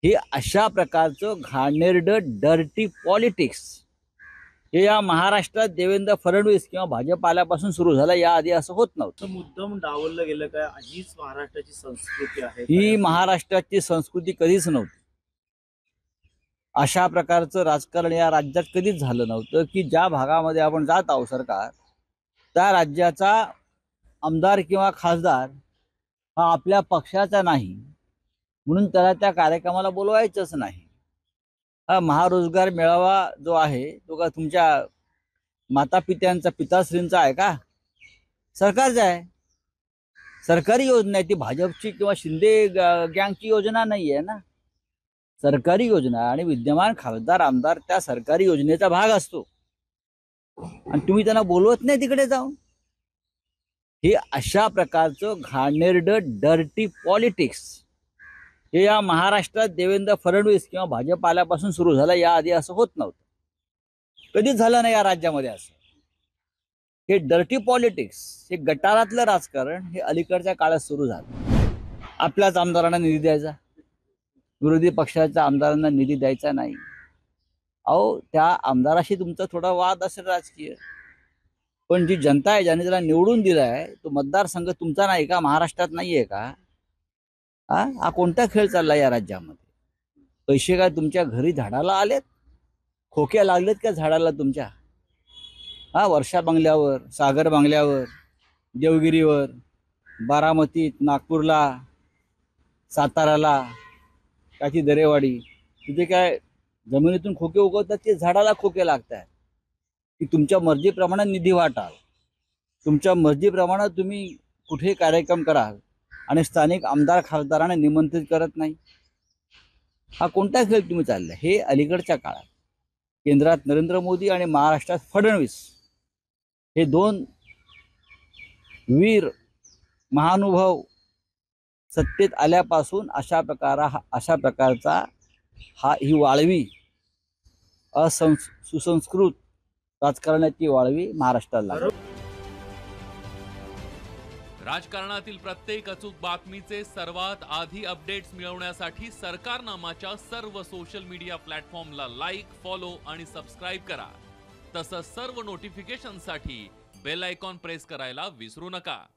हे अशा प्रकारचं घाणेरडं डर्टी पॉलिटिक्स हे या महाराष्ट्रात देवेंद्र फडणवीस किंवा भाजप आल्यापासून सुरू झालं. याआधी असं होत नव्हतं. मुद्दाम डावललं गेलं काय? हीच महाराष्ट्राची संस्कृती आहे. ही महाराष्ट्राची संस्कृती कधीच नव्हती. अशा प्रकारचं राजकारण या राज्यात कधीच झालं नव्हतं की ज्या भागामध्ये आपण जात आहोत सरकार, त्या राज्याचा आमदार किंवा खासदार हा आपल्या पक्षाचा नाही म्हणून त्याला त्या कार्यक्रमाला बोलवायचंच नाही. हा महारोजगार मेळावा जो आहे तो का तुमच्या मातापित्यांचा पिताश्रींचा आहे का? सरकारचा आहे. सरकारी योजना आहे ती, भाजपची किंवा शिंदे गँगची योजना नाही आहे ना. सरकारी योजना आणि विद्यमान खासदार आमदार त्या सरकारी योजनेचा भाग असतो आणि तुम्ही त्यांना बोलवत नाही तिकडे जाऊन. हे अशा प्रकारचं घाणेरडं डर्टी पॉलिटिक्स हे या महाराष्ट्रात देवेंद्र फडणवीस किंवा भाजप आल्यापासून सुरू झालं. याआधी असं होत नव्हतं. कधीच झालं नाही या राज्यामध्ये असं. हे डर्टी पॉलिटिक्स, हे गटारातलं राजकारण हे अलीकडच्या काळात सुरू झालं. आपल्याच आमदारांना निधी द्यायचा, विरोधी पक्षाच्या आमदारांना निधी द्यायचा नाही. अहो, त्या आमदाराशी तुमचा थोडा वाद असेल राजकीय, पण जी जनता आहे ज्याने त्याला निवडून दिला आहे तो मतदारसंघ तुमचा नाही का? महाराष्ट्रात नाहीये का? हा कोणता खेळ चालला या राज्यामध्ये? पैसे काय तुमच्या घरी झाडाला आलेत? खोके लागलेत का झाडाला तुमच्या? वर्षा बंगल्यावर, सागर बंगल्यावर, देवगिरीवर, बारामतीत, नागपूरला, साताराला, काची दरेवाडी, तिथे काय जमिनीतून खोके उगवतात ते झाडाला खोके लागतात की तुमच्या मर्जीप्रमाणे निधी वाटाल, तुमच्या मर्जीप्रमाणे तुम्ही कुठे कार्यक्रम कराल आणि स्थानिक आमदार खासदारांना निमंत्रित करत नाही. हा कोणता खेळ तुम्ही चाललाय? हे अलीकडच्या काळात केंद्रात नरेंद्र मोदी आणि महाराष्ट्रात फडणवीस हे दोन वीर महानुभाव सत्तेत आल्यापासून अशा प्रकारचा ही वाळवी सुसंस्कृत राजकारणाची वाळवी महाराष्ट्राला लागली. राजकारणातील प्रत्येक अचूक बातमीचे सर्वात आधी अपडेट्स मिळवण्यासाठी सरकारनामाच्या सर्व सोशल मीडिया प्लॅटफॉर्मला लाईक, फॉलो आणि सबस्क्राईब करा. तसंच सर्व नोटिफिकेशनसाठी बेल आयकॉन प्रेस करायला विसरू नका.